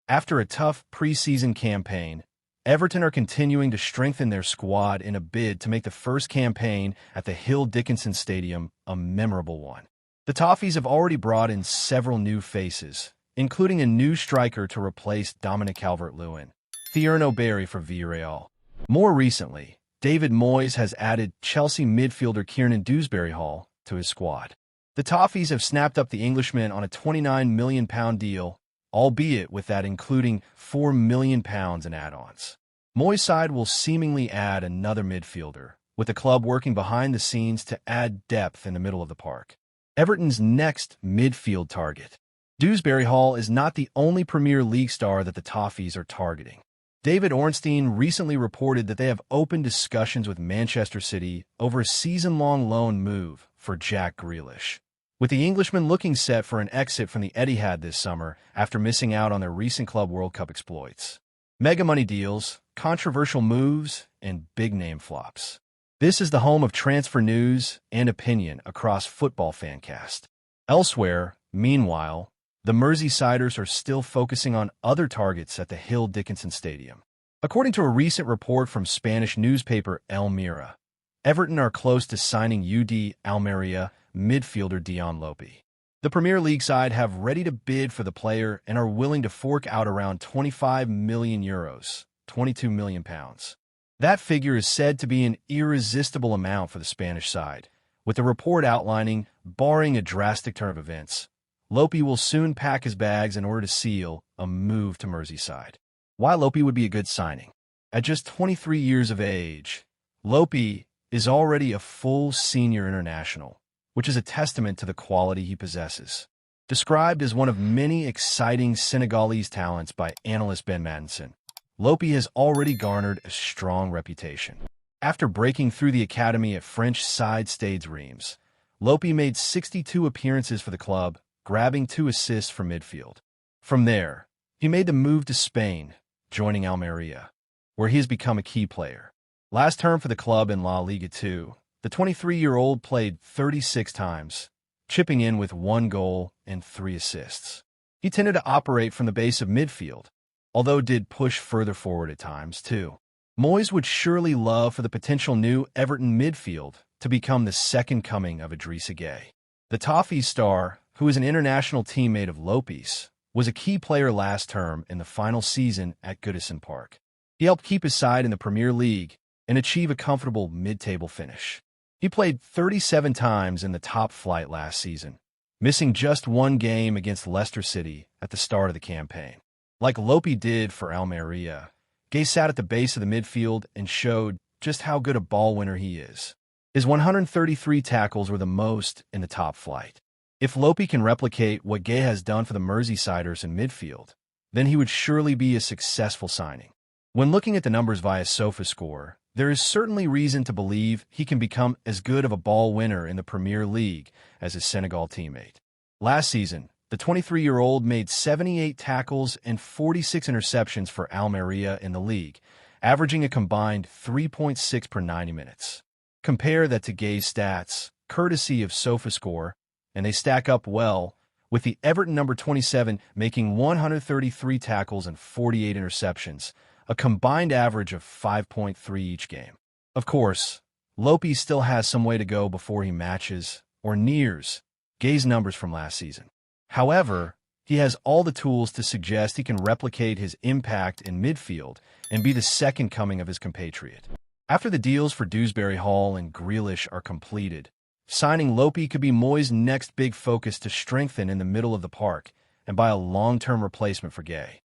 After a tough preseason campaign, Everton are continuing to strengthen their squad in a bid to make the first campaign at the Hill Dickinson Stadium a memorable one. The Toffees have already brought in several new faces, including a new striker to replace Dominic Calvert-Lewin, Thierry O'Berry for Villarreal. More recently, David Moyes has added Chelsea midfielder Kieran Dewsbury-Hall to his squad. The Toffees have snapped up the Englishman on a £29 million deal, albeit with that including £4 million in add-ons. Moyes' side will seemingly add another midfielder, with the club working behind the scenes to add depth in the middle of the park. Everton's next midfield target. Dewsbury-Hall is not the only Premier League star that the Toffees are targeting. David Ornstein recently reported that they have opened discussions with Manchester City over a season-long loan move for Jack Grealish, with the Englishman looking set for an exit from the Etihad this summer after missing out on their recent Club World Cup exploits. Mega money deals, controversial moves, and big-name flops. This is the home of transfer news and opinion across Football Fancast. Elsewhere, meanwhile, the Merseysiders are still focusing on other targets at the Hill Dickinson Stadium. According to a recent report from Spanish newspaper El Mira, Everton are close to signing UD Almeria midfielder Dion Lopy. The Premier League side have ready to bid for the player and are willing to fork out around €25 million, £22 million. That figure is said to be an irresistible amount for the Spanish side, with the report outlining, barring a drastic turn of events, Lopy will soon pack his bags in order to seal a move to Merseyside. Why Lopy would be a good signing? At just 23 years of age, Lopy is already a full senior international, which is a testament to the quality he possesses. Described as one of many exciting Senegalese talents by analyst Ben Madison, Lopy has already garnered a strong reputation. After breaking through the academy at French side Stade Reims, Lopy made 62 appearances for the club, grabbing 2 assists from midfield. From there, he made the move to Spain, joining Almeria, where he has become a key player. Last term for the club in La Liga 2, the 23-year-old played 36 times, chipping in with 1 goal and 3 assists. He tended to operate from the base of midfield, although did push further forward at times, too. Moyes would surely love for the potential new Everton midfield to become the second coming of Idrissa Gueye. The Toffees star, who is an international teammate of Lopy's, was a key player last term in the final season at Goodison Park. He helped keep his side in the Premier League and achieve a comfortable mid-table finish. He played 37 times in the top flight last season, missing just 1 game against Leicester City at the start of the campaign. Like Lopy did for Almeria, Gueye sat at the base of the midfield and showed just how good a ball winner he is. His 133 tackles were the most in the top flight. If Lopy can replicate what Gueye has done for the Merseysiders in midfield, then he would surely be a successful signing. When looking at the numbers via SofaScore, there is certainly reason to believe he can become as good of a ball winner in the Premier League as his Senegal teammate. Last season, the 23-year-old made 78 tackles and 46 interceptions for Almeria in the league, averaging a combined 3.6 per 90 minutes. Compare that to Gueye's stats, courtesy of SofaScore, and they stack up well, with the Everton number 27 making 133 tackles and 48 interceptions, a combined average of 5.3 each game. Of course, Lopy still has some way to go before he matches, or nears, Gueye's numbers from last season. However, he has all the tools to suggest he can replicate his impact in midfield and be the second coming of his compatriot. After the deals for Dewsbury-Hall and Grealish are completed, signing Lopy could be Moyes' next big focus to strengthen in the middle of the park and buy a long-term replacement for Gueye.